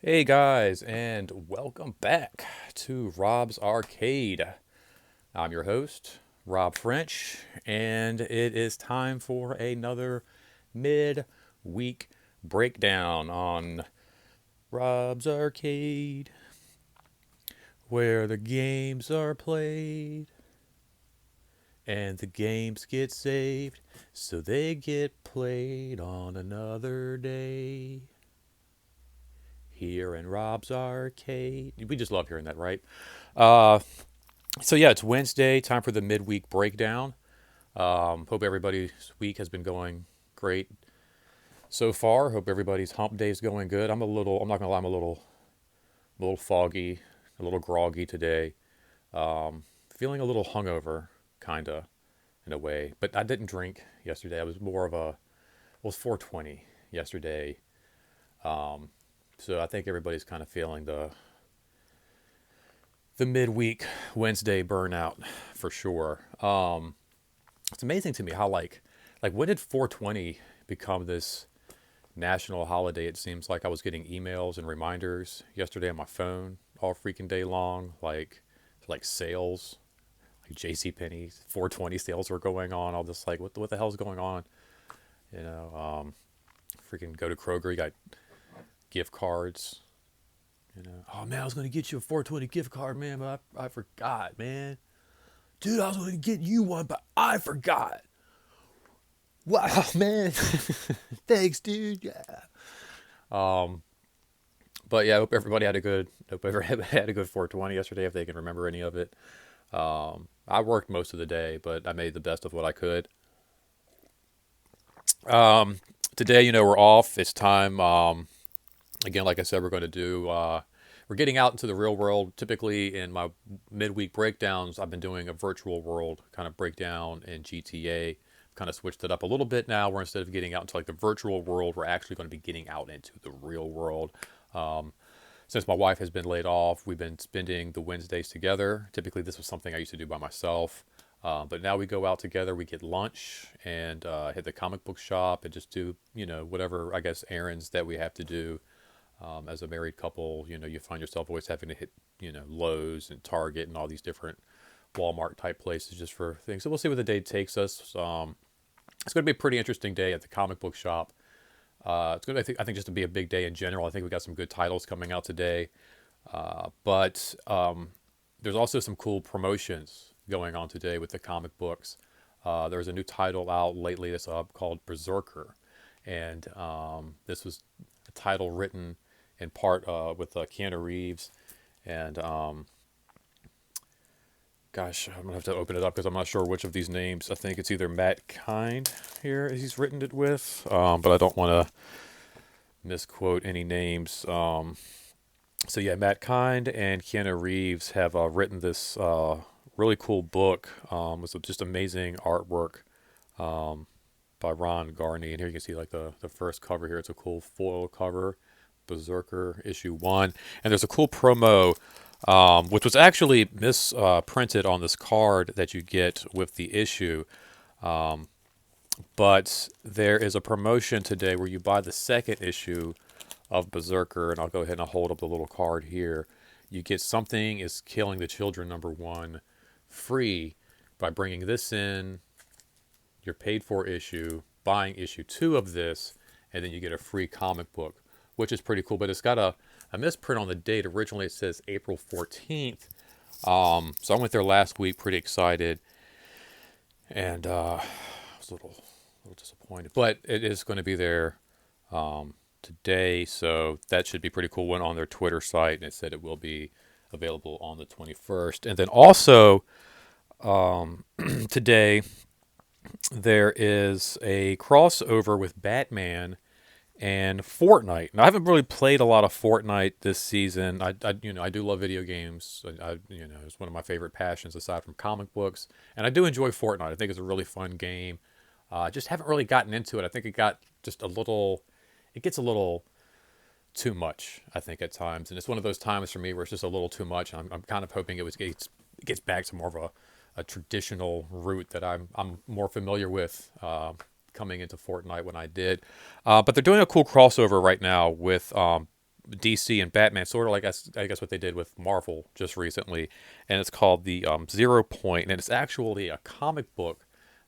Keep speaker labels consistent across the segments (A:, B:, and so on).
A: Hey guys, and welcome back to Rob's Arcade. I'm your host, Rob French, and it is time for another mid-week breakdown on Rob's Arcade, where the games are played and the games get saved so they get played on another day. Here in Rob's Arcade. We just love hearing that, right? Uh, So yeah, it's Wednesday, time for the midweek breakdown. Hope everybody's week has been going great so far. Hope everybody's hump day is going good. I'm not gonna lie, a little foggy, a little groggy today. Feeling a little hungover, kinda, in a way. But I didn't drink yesterday. I was more of a, it was 420 yesterday. So I think everybody's kind of feeling the midweek Wednesday burnout for sure. It's amazing to me how like when did 420 become this national holiday? It seems like I was getting emails and reminders yesterday on my phone all freaking day long, like sales, like J.C. Penney's 420 sales were going on. All this like what the hell's going on? You know, freaking go to Kroger, you got gift cards. You know, oh man, I was gonna get you a 420 gift card, man, but I forgot, man. Dude, I was gonna get you one, but I forgot. Wow, man. Thanks, dude. Yeah. But yeah, I hope everybody had a good 420 yesterday if they can remember any of it. I worked most of the day, but I made the best of what I could. Today, we're off. It's time. Again, like I said, we're getting out into the real world. Typically, in my midweek breakdowns, I've been doing a virtual world kind of breakdown in GTA. Kind of switched it up a little bit now, where instead of getting out into like the virtual world, we're actually going to be getting out into the real world. Um, since my wife has been laid off, we've been spending the Wednesdays together. Typically, this was something I used to do by myself. But now we go out together, we get lunch and hit the comic book shop and just do, whatever, I guess, errands that we have to do. As a married couple, you find yourself always having to hit, Lowe's and Target and all these different Walmart type places just for things. So we'll see where the day takes us. It's going to be a pretty interesting day at the comic book shop. It's going to, I think, just to be a big day in general. I think we got some good titles coming out today. But there's also some cool promotions going on today with the comic books. There's a new title out lately that's up called Berserker. And this was a title written in part with Keanu Reeves. And gosh, I'm going to have to open it up because I'm not sure which of these names. I think it's either Matt Kind here he's written it with, but I don't want to misquote any names. So yeah, Matt Kind and Keanu Reeves have written this really cool book with some just amazing artwork by Ron Garney. And here you can see like the first cover here. It's a cool foil cover, Berserker issue 1, and there's a cool promo. Which was actually misprinted on this card that you get with the issue. But there is a promotion today where you buy the second issue of Berserker, and I'll go ahead and I'll hold up the little card here. You get Something is Killing the Children #1 free by bringing this in, your paid for issue, buying issue 2 of this, and then you get a free comic book, which is pretty cool. But it's got a misprint on the date. Originally it says April 14th. So I went there last week, pretty excited, and I was a little disappointed. But it is going to be there today, so that should be pretty cool. Went on their Twitter site and it said it will be available on the 21st. And then also today there is a crossover with Batman and Fortnite. Now, I haven't really played a lot of Fortnite this season. I do love video games. It's one of my favorite passions aside from comic books, and I do enjoy Fortnite. I think it's a really fun game. I just haven't really gotten into it. I think it got just a little. It gets a little too much, I think, at times, and it's one of those times for me where it's just a little too much. I'm kind of hoping it gets back to more of a traditional route that I'm more familiar with. Coming into Fortnite when I did. But they're doing a cool crossover right now with DC and Batman, sort of like I guess what they did with Marvel just recently, and it's called the 0 Point, and it's actually a comic book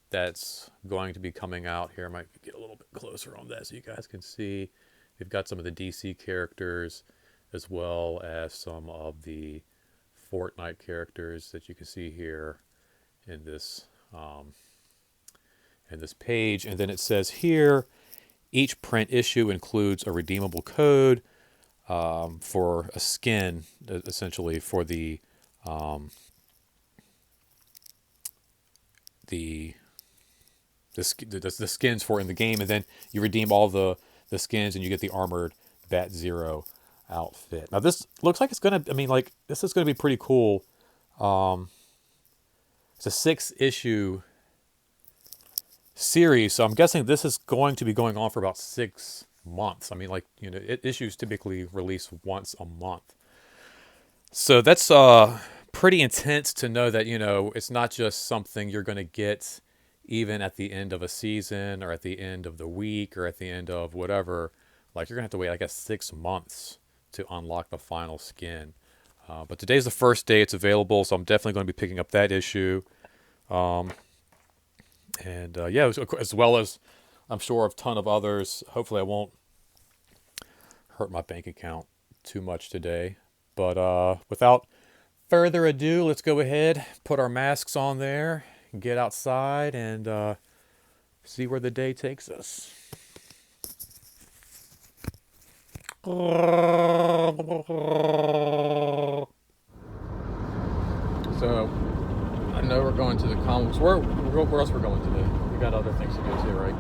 A: that's going to be coming out here. I might get a little bit closer on that so you guys can see. We've got some of the DC characters as well as some of the Fortnite characters that you can see here in this page. And then it says here, each print issue includes a redeemable code for a skin, essentially for the skins for in the game, and then you redeem all the skins and you get the armored Bat Zero outfit. Now this looks like it's gonna, I mean, like, this is gonna be pretty cool. It's a 6-issue series, so I'm guessing this is going to be going on for about 6 months. I mean, like, you know, issues typically release once a month, so that's pretty intense to know that, you know, it's not just something you're going to get even at the end of a season or at the end of the week or at the end of whatever. Like, you're gonna have to wait, I guess, 6 months to unlock the final skin. But today's the first day it's available, so I'm definitely going to be picking up that issue. Yeah, as well as I'm sure of a ton of others. Hopefully I won't hurt my bank account too much today. But without further ado, let's go ahead, put our masks on there, and get outside and see where the day takes us. So, I know we're going to the comics. Where else we're going today? We got other things to go to, right?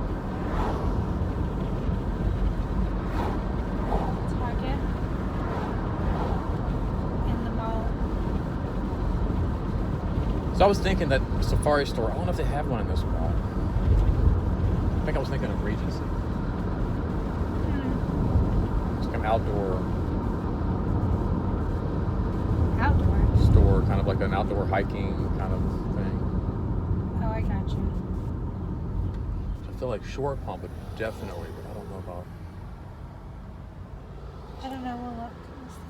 B: Target. In the mall.
A: So I was thinking that Safari store, I don't know if they have one in this mall. I think I was thinking of Regency. It's like an outdoor store, kind of like an outdoor hiking kind of thing.
B: Oh, I got you.
A: I feel like Short Pump would definitely, but I don't know about.
B: I don't know. We'll look. We'll see.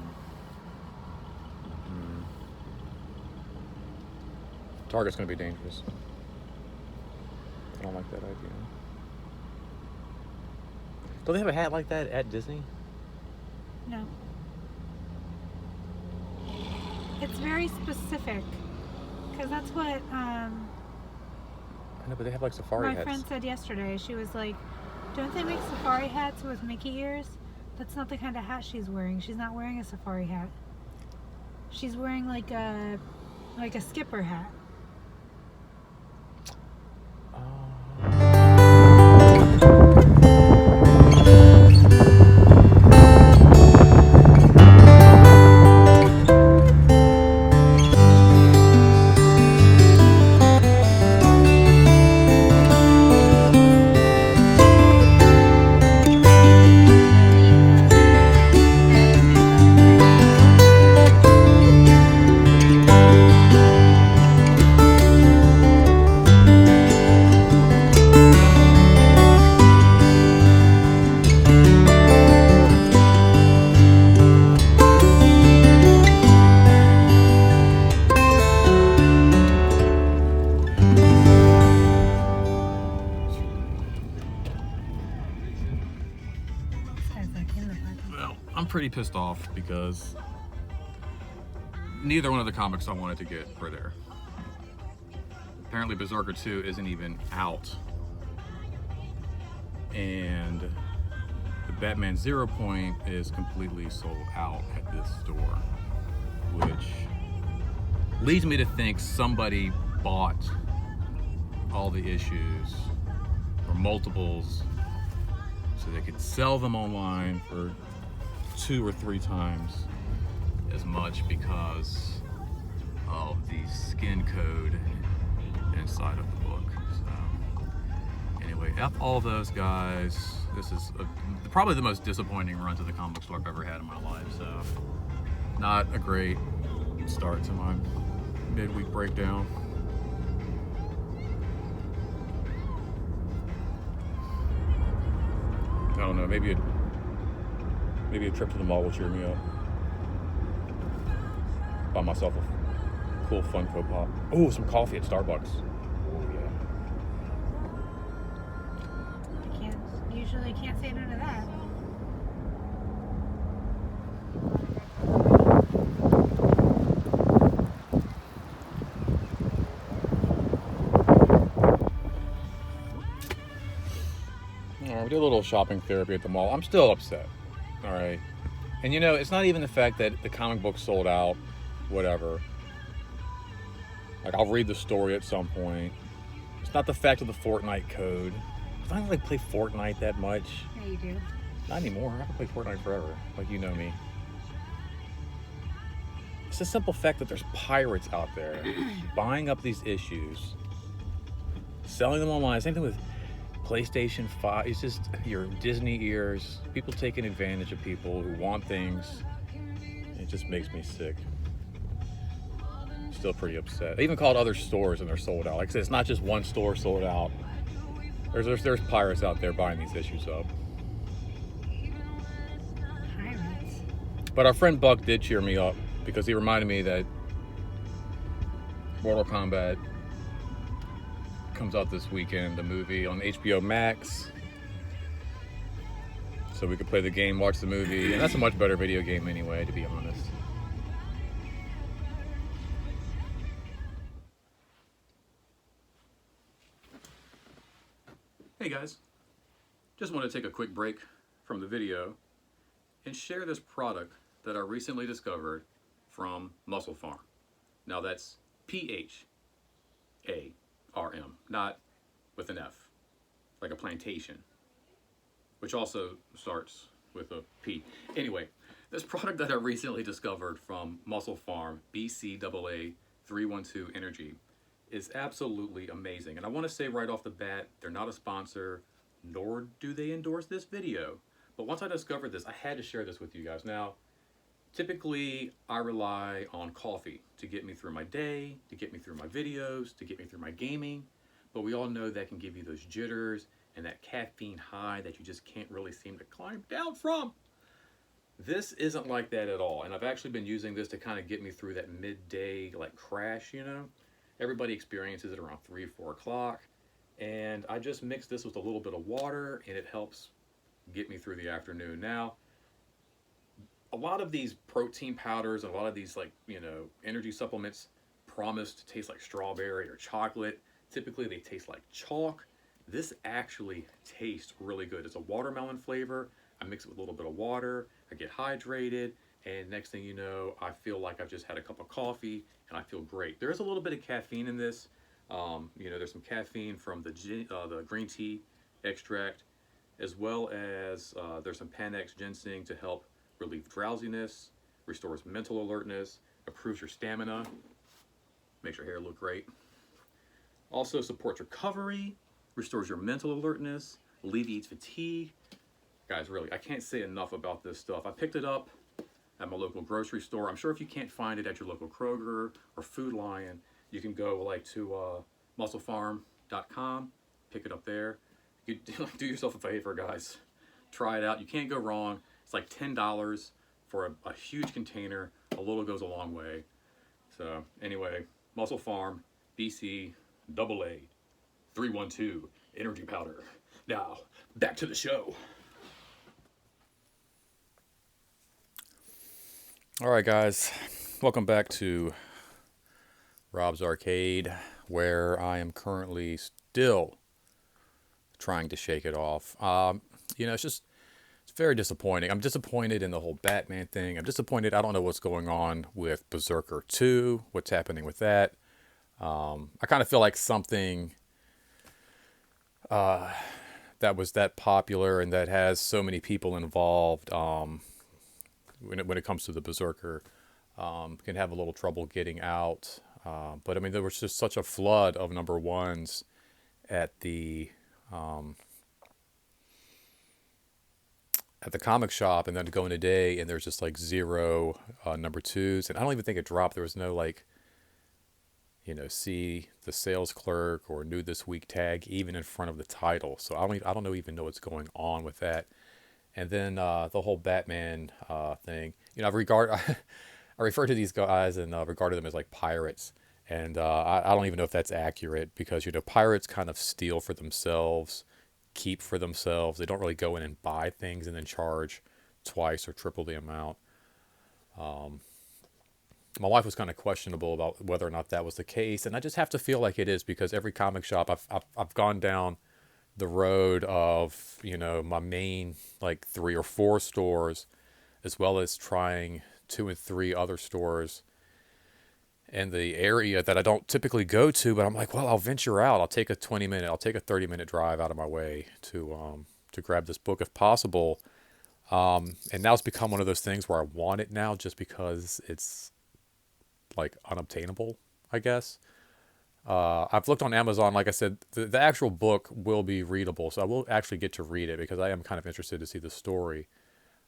A: Target's going to be dangerous. I don't like that idea. Do they have a hat like that at Disney?
B: No. It's very specific, because that's what
A: I know, but they have like safari hats.
B: my friend said yesterday. She was like, don't they make safari hats with Mickey ears? That's not the kind of hat she's wearing. She's not wearing a safari hat. She's wearing like a skipper hat.
A: I'm pretty pissed off because neither one of the comics I wanted to get were there. Apparently Berserker 2 isn't even out. And the Batman 0 Point is completely sold out at this store, which leads me to think somebody bought all the issues or multiples so they could sell them online for 2 or 3 times as much because of the skin code inside of the book. So anyway, F all those guys. This is probably the most disappointing run to the comic store I've ever had in my life. So not a great start to my midweek breakdown. I don't know, maybe
C: Maybe a trip to the mall will cheer me up. Buy myself a cool Funko Pop. Oh, some coffee at Starbucks. Oh yeah.
B: Can't say no to that.
C: All right, we did a little shopping therapy at the mall. I'm still upset. All right. And it's not even the fact that the comic book sold out, whatever. Like, I'll read the story at some point. It's not the fact of the Fortnite code. I don't like play Fortnite that much.
B: Yeah, you do.
C: Not anymore. I haven't played Fortnite forever. Like, you know me. It's the simple fact that there's pirates out there buying up these issues, selling them online. Same thing with PlayStation 5. It's just your Disney ears. People taking advantage of people who want things. It just makes me sick. Still pretty upset. I even called other stores and they're sold out. Like I said, it's not just one store sold out. There's pirates out there buying these issues up.
B: Pirates.
C: But our friend Buck did cheer me up because he reminded me that Mortal Kombat comes out this weekend, the movie on HBO Max. So we could play the game, watch the movie, and that's a much better video game anyway, to be honest. Hey guys, just want to take a quick break from the video and share this product that I recently discovered from Muscle Farm. Now that's P-H-A-R-M, not with an F, like a plantation, which also starts with a P. Anyway, this product that I recently discovered from Muscle Farm, BCAA312 Energy, is absolutely amazing. And I want to say right off the bat, they're not a sponsor, nor do they endorse this video. But once I discovered this, I had to share this with you guys. Now, typically, I rely on coffee to get me through my day, to get me through my videos, to get me through my gaming. But we all know that can give you those jitters and that caffeine high that you just can't really seem to climb down from. This isn't like that at all. And I've actually been using this to kind of get me through that midday like crash, Everybody experiences it around 3 or 4 o'clock. And I just mix this with a little bit of water and it helps get me through the afternoon. Now, a lot of these protein powders and a lot of these energy supplements promise to taste like strawberry or chocolate. Typically they taste like chalk. This actually tastes really good. It's a watermelon flavor. I mix it with a little bit of water. I get hydrated. And next thing you know, I feel like I've just had a cup of coffee and I feel great. There is a little bit of caffeine in this. There's some caffeine from the green tea extract, as well as there's some Panax ginseng to help relieve drowsiness, restores mental alertness, improves your stamina, makes your hair look great. Also supports recovery, restores your mental alertness, alleviates fatigue. Guys, really, I can't say enough about this stuff. I picked it up at my local grocery store. I'm sure if you can't find it at your local Kroger or Food Lion, you can go to musclefarm.com, pick it up there. You do yourself a favor, guys. Try it out. You can't go wrong. It's like $10 for a huge container. A little goes a long way. So anyway, Muscle Farm, BCAA312 energy powder. Now, back to the show. All right, guys, welcome back to Rob's Arcade, where I am currently still trying to shake it off. It's very disappointing. I'm disappointed in the whole Batman thing. I'm disappointed. I don't know what's going on with Berserker 2, what's happening with that. I kind of feel like something that was that popular and that has so many people involved, when it comes to the Berserker, can have a little trouble getting out. But I mean, there was just such a flood of number ones at the comic shop, and then to go in today, and there's just like 0 number twos, and I don't even think it dropped. There was no see the sales clerk or new this week tag even in front of the title. So I don't even know what's going on with that.
A: And then the whole Batman thing. You know, I refer to these guys and regarded them as like pirates. And I don't even know if that's accurate because, you know, pirates kind of steal for themselves, keep for themselves. They don't really go in and buy things and then charge twice or triple the amount. My wife was kind of questionable about whether or not that was the case. And I just have to feel like it is because every comic shop I've gone down the road of, you know, my main like 3 or 4 stores, as well as trying 2 and 3 other stores in the area that I don't typically go to. But I'm like, well, I'll venture out. I'll take a 30-minute drive out of my way to grab this book if possible. And now it's become one of those things where I want it now just because it's like unobtainable, I guess. I've looked on Amazon. Like I said, the actual book will be readable, so I will actually get to read it because I am kind of interested to see the story.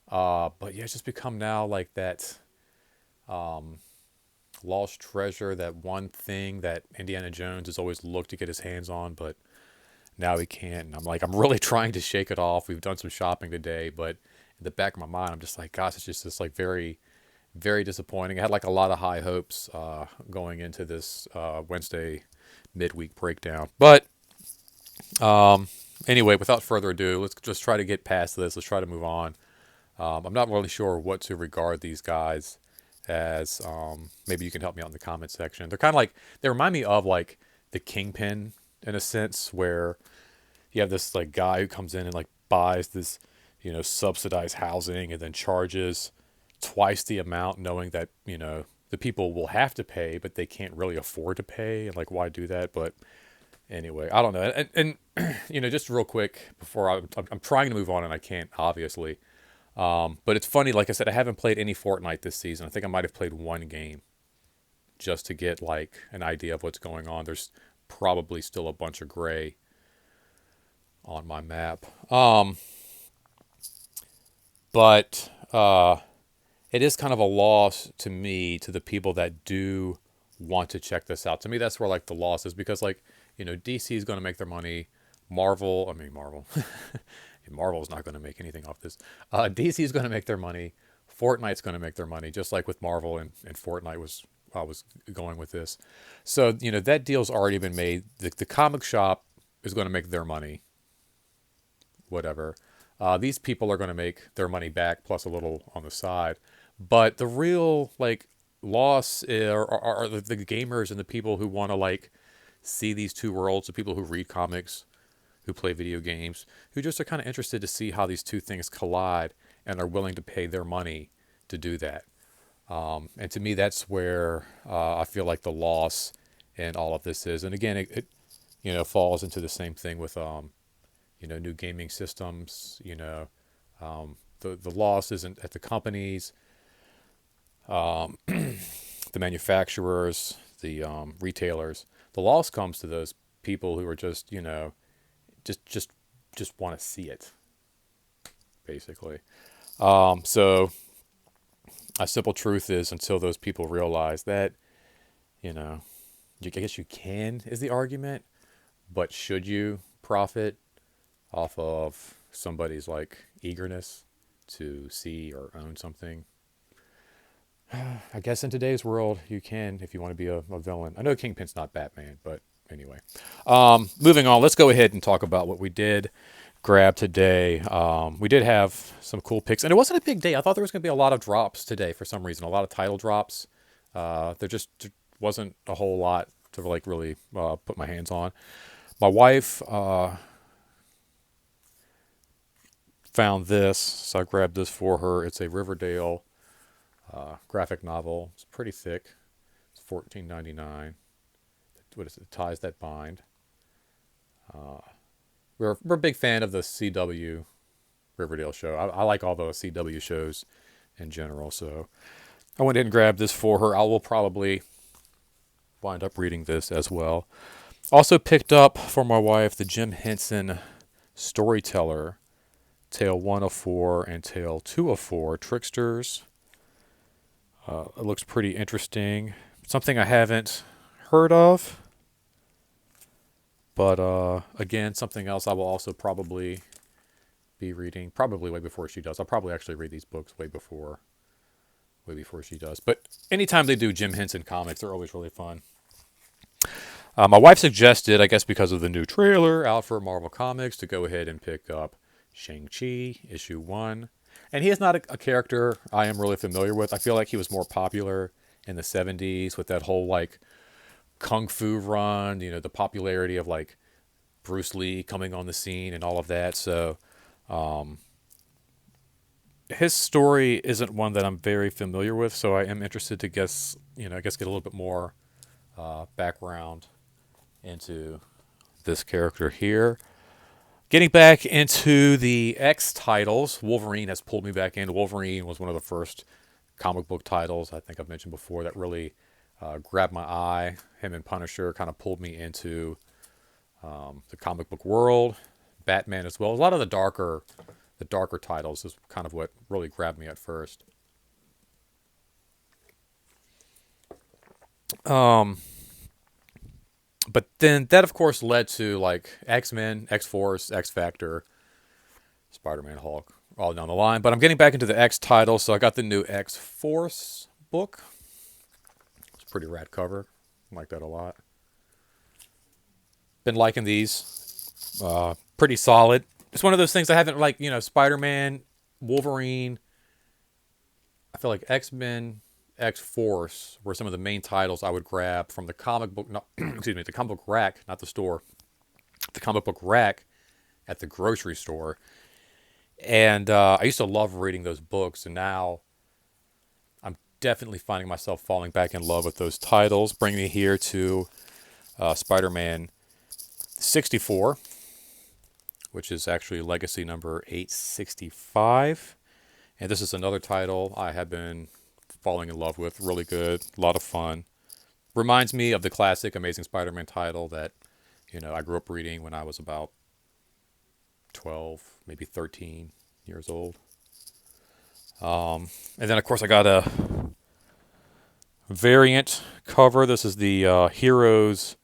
A: But yeah, it's just become now like that lost treasure, that one thing that Indiana Jones has always looked to get his hands on, but now he can't. And I'm like, I'm really trying to shake it off. We've done some shopping today, but in the back of my mind, I'm just like, gosh, it's just this like very, very disappointing. I had like a lot of high hopes going into this Wednesday midweek breakdown. But anyway, without further ado, let's just try to get past this. Let's try to move on. I'm not really sure what to regard these guys as. Maybe you can help me out in the comment section. They're kind of like, they remind me of like the Kingpin in a sense, where you have this like guy who comes in and like buys this, you know, subsidized housing and then charges twice the amount, knowing that, you know, the people will have to pay, but they can't really afford to pay. And like, why do that? But anyway, I don't know. And you know, just real quick before I'm trying to move on and I can't, obviously. But it's funny, like I said, I haven't played any Fortnite this season. I think I might have played one game just to get like an idea of what's going on. There's probably still a bunch of gray on my map. But it is kind of a loss to me, to the people that do want to check this out. To me, that's where like the loss is, because like, you know, DC is going to make their money. Marvel, Marvel's not going to make anything off this. DC is going to make their money. Fortnite's going to make their money, just like with Marvel and Fortnite was. I was going with this. So, you know, that deal's already been made. The comic shop is going to make their money. Whatever. These people are going to make their money back plus a little on the side. But the real like loss are the gamers and the people who want to like see these two worlds, the people who read comics, who play video games, who just are kind of interested to see how these two things collide and are willing to pay their money to do that. And to me, that's where I feel like the loss in all of this is. And again, it you know, falls into the same thing with you know, new gaming systems. You know, the loss isn't at the companies, the manufacturers, the retailers. The loss comes to those people who are just, you know, just want to see it, basically. So a simple truth is, until those people realize that, you know, I guess you can, is the argument, but should you profit off of somebody's like eagerness to see or own something? I guess in today's world you can, if you want to be a villain. I know Kingpin's not Batman, but anyway. Moving on, let's go ahead and talk about what we did grab today. We did have some cool picks, and it wasn't a big day. I thought there was going to be a lot of drops today for some reason, a lot of title drops. There just wasn't a whole lot to like really put my hands on. My wife found this, so I grabbed this for her. It's a Riverdale graphic novel. It's pretty thick. It's $14.99. What is it? Ties That Bind. We're a big fan of the CW Riverdale show. I like all the CW shows in general, so I went ahead and grabbed this for her. I will probably wind up reading this as well. Also picked up for my wife the Jim Henson Storyteller, Tale 1 of 4 and Tale 2 of 4, Tricksters. It looks pretty interesting. Something I haven't heard of. But again, something else I will also probably be reading probably way before she does. I'll probably actually read these books way before she does. But anytime they do Jim Henson comics, they're always really fun. My wife suggested, I guess because of the new trailer out for Marvel Comics, to go ahead and pick up Shang-Chi issue 1. And he is not a character I am really familiar with. I feel like he was more popular in the 70s with that whole like kung fu run, the popularity of like Bruce Lee coming on the scene and all of that. So his story isn't one that I'm very familiar with. So I am interested to get a little bit more background into this character here. Getting back into the X titles, Wolverine has pulled me back in. Wolverine was one of the first comic book titles I think I've mentioned before that really grabbed my eye. Him and Punisher kind of pulled me into the comic book world. Batman as well. A lot of the darker titles is kind of what really grabbed me at first. But then that, of course, led to like X-Men, X-Force, X-Factor, Spider-Man, Hulk, all down the line. But I'm getting back into the X title, so I got the new X-Force book. It's a pretty rad cover. I like that a lot. Been liking these. Pretty solid. It's one of those things I haven't Spider-Man, Wolverine. I feel like X-Men, X-Force were some of the main titles I would grab from the comic book, the comic book rack, not the store, the comic book rack at the grocery store. And I used to love reading those books, and now I'm definitely finding myself falling back in love with those titles, bringing me here to Spider-Man 64, which is actually legacy number 865. And this is another title I have been falling in love with. Really good, a lot of fun. Reminds me of the classic Amazing Spider-Man title that, I grew up reading when I was about 12, maybe 13 years old. And then, of course, I got a variant cover. This is the Heroes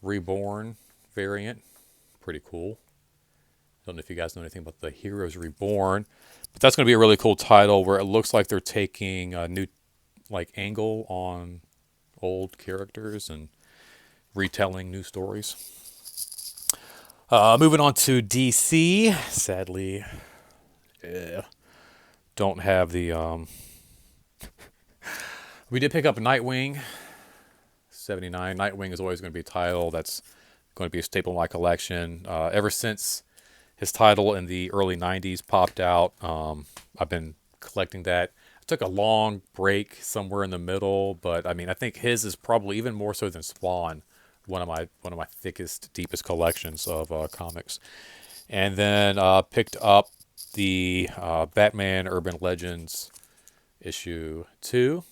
A: Reborn variant. Pretty cool. Don't know if you guys know anything about the Heroes Reborn, but that's going to be a really cool title where it looks like they're taking a new angle on old characters and retelling new stories. Moving on to DC. Sadly, don't have the... We did pick up Nightwing 79. Nightwing is always going to be a title that's going to be a staple in my collection. Ever since his title in the early 90s popped out, I've been collecting that. I took a long break somewhere in the middle, but I think his is probably even more so than Spawn, one of my thickest, deepest collections of comics. And then picked up the Batman Urban Legends issue 2.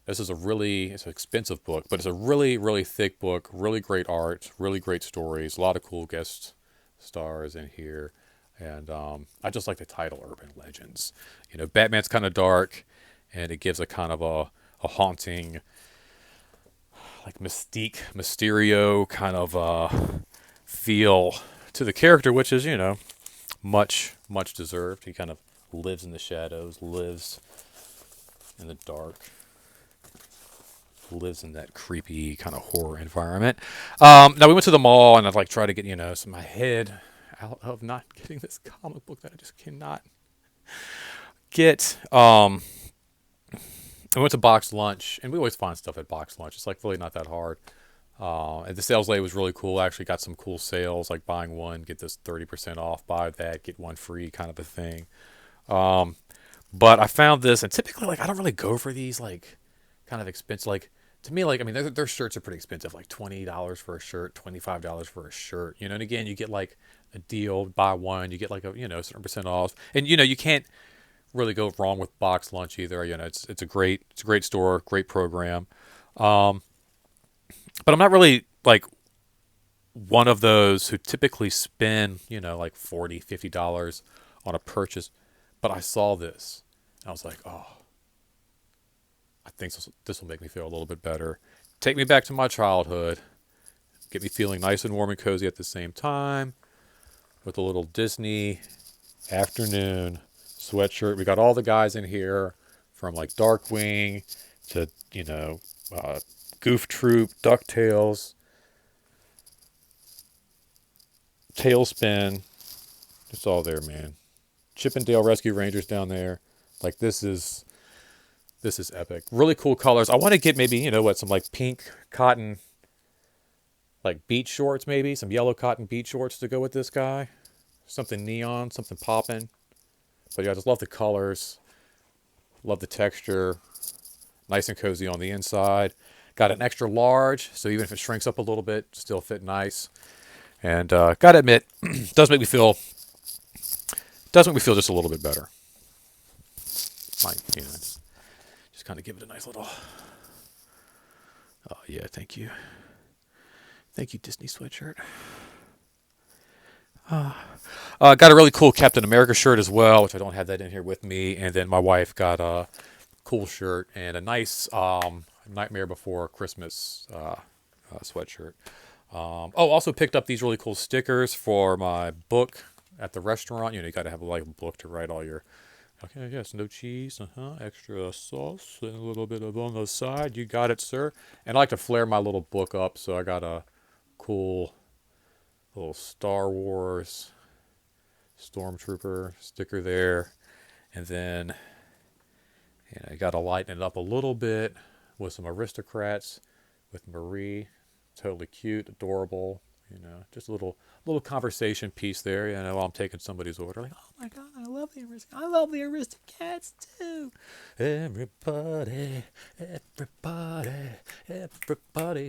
A: This is it's an expensive book, but it's a really, really thick book, really great art, really great stories, a lot of cool guest stars in here. And I just like the title Urban Legends. Batman's kind of dark, and it gives a kind of a haunting, mystique, Mysterio kind of feel to the character, which is, much, much deserved. He kind of lives in the shadows, lives in the dark, lives in that creepy kind of horror environment. Now we went to the mall, and I'd try to get, some of my head out of not getting this comic book that I just cannot get. I went to Box Lunch, and we always find stuff at Box Lunch. It's really not that hard. And the sales lady was really cool. I actually got some cool sales, like buying one, get this 30% off, buy that, get one free kind of a thing. But I found this, and typically, I don't really go for these, kind of expensive, to me, their shirts are pretty expensive, $20 for a shirt, $25 for a shirt, and again, you get, a deal, buy one, you get, a certain percent off, and, you can't really go wrong with Box Lunch either, it's a great store, great program, but I'm not really, one of those who typically spend, $40, $50 on a purchase, but I saw this, and I was like, oh, I think this will make me feel a little bit better. Take me back to my childhood. Get me feeling nice and warm and cozy at the same time. With a little Disney afternoon sweatshirt. We got all the guys in here from like Darkwing to, uh, Goof Troop, DuckTales, Tailspin. It's all there, man. Chippendale Rescue Rangers down there. Like this is epic. Really cool colors. I want to get maybe, some like pink cotton like beach shorts, maybe some yellow cotton beach shorts to go with this guy. Something neon, something popping. But yeah, I just love the colors. Love the texture. Nice and cozy on the inside. Got an extra large, so even if it shrinks up a little bit, still fit nice. And gotta admit, does make me feel just a little bit better. Might, just kind of give it a nice little. Oh yeah, thank you, Disney sweatshirt. Got a really cool Captain America shirt as well, which I don't have that in here with me. And then my wife got a cool shirt and a nice Nightmare Before Christmas sweatshirt. Also picked up these really cool stickers for my book at the restaurant. You got to have a book to write all your. Okay, yes, no cheese, extra sauce, and a little bit of on the side. You got it, sir. And I like to flare my little book up, so I got a cool little Star Wars Stormtrooper sticker there. And then, I got to lighten it up a little bit with some aristocrats with Marie. Totally cute, adorable. Just a little conversation piece there. While I'm taking somebody's order, like, oh my god, I love the Aristocats too. Everybody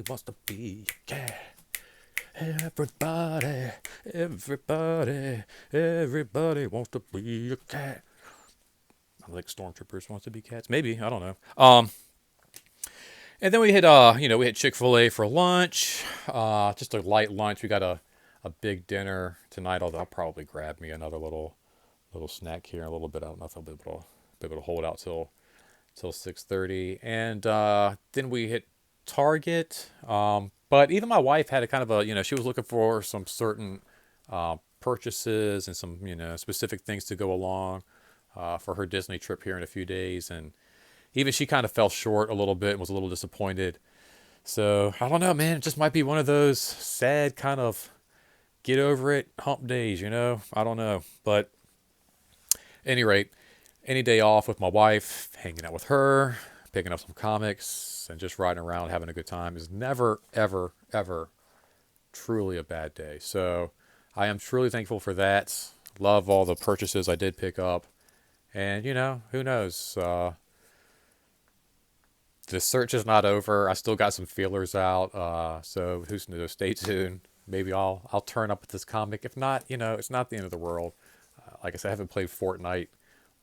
A: wants to be a cat. Everybody wants to be a cat. I think Stormtroopers wants to be cats. Maybe, I don't know. And then we had Chick-fil-A for lunch. Just a light lunch. We got a big dinner tonight. Although I'll probably grab me another little snack here in a little bit. I don't know if I'll be able to hold out till 6:30. And then we hit Target. But even my wife had a kind of a she was looking for some certain purchases and some specific things to go along for her Disney trip here in a few days. And even she kind of fell short a little bit and was a little disappointed. So, I don't know, man. It just might be one of those sad kind of get over it hump days, I don't know. But, at any rate, any day off with my wife, hanging out with her, picking up some comics, and just riding around having a good time is never, ever, ever truly a bad day. So, I am truly thankful for that. Love all the purchases I did pick up. And, who knows? The search is not over. I still got some feelers out. So who's knows? Stay tuned. Maybe I'll turn up with this comic. If not, it's not the end of the world. Like I said, I haven't played Fortnite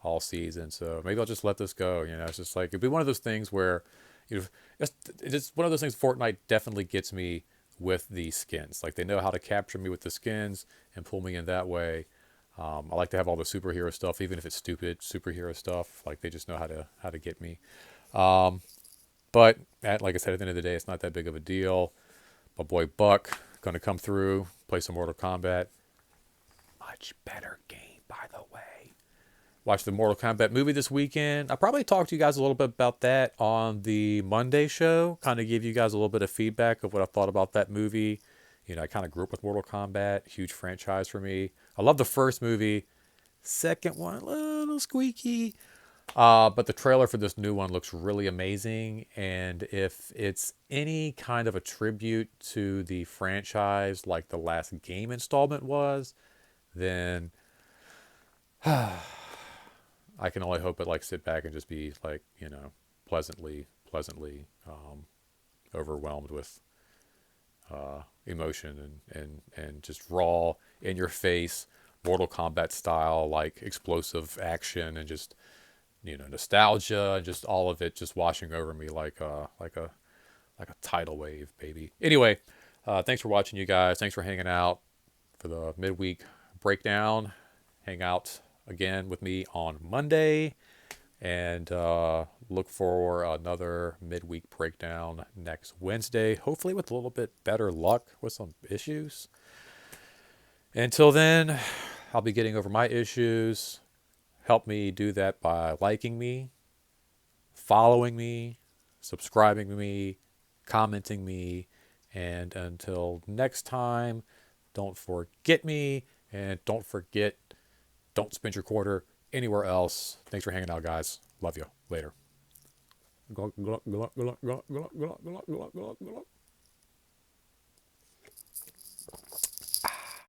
A: all season, so maybe I'll just let this go. It's just like it'd be one of those things where, it's one of those things. Fortnite definitely gets me with the skins. Like they know how to capture me with the skins and pull me in that way. I like to have all the superhero stuff, even if it's stupid superhero stuff. Like they just know how to get me. But like I said, at the end of the day, it's not that big of a deal. My boy Buck going to come through, play some Mortal Kombat. Much better game, by the way. Watch the Mortal Kombat movie this weekend. I probably talked to you guys a little bit about that on the Monday show. Kind of give you guys a little bit of feedback of what I thought about that movie. I kind of grew up with Mortal Kombat. Huge franchise for me. I love the first movie. Second one, a little squeaky. But the trailer for this new one looks really amazing. And if it's any kind of a tribute to the franchise like the last game installment was, then I can only hope it sit back and just be pleasantly overwhelmed with emotion and just raw in your face Mortal Kombat style, explosive action and just nostalgia and just all of it just washing over me like a tidal wave, baby. Anyway, thanks for watching, you guys. Thanks for hanging out for the midweek breakdown. Hang out again with me on Monday, and look for another midweek breakdown next Wednesday. Hopefully with a little bit better luck with some issues. Until then, I'll be getting over my issues. Help me do that by liking me, following me, subscribing to me, commenting me. And until next time, don't forget me. And don't forget, don't spend your quarter anywhere else. Thanks for hanging out, guys. Love you. Later.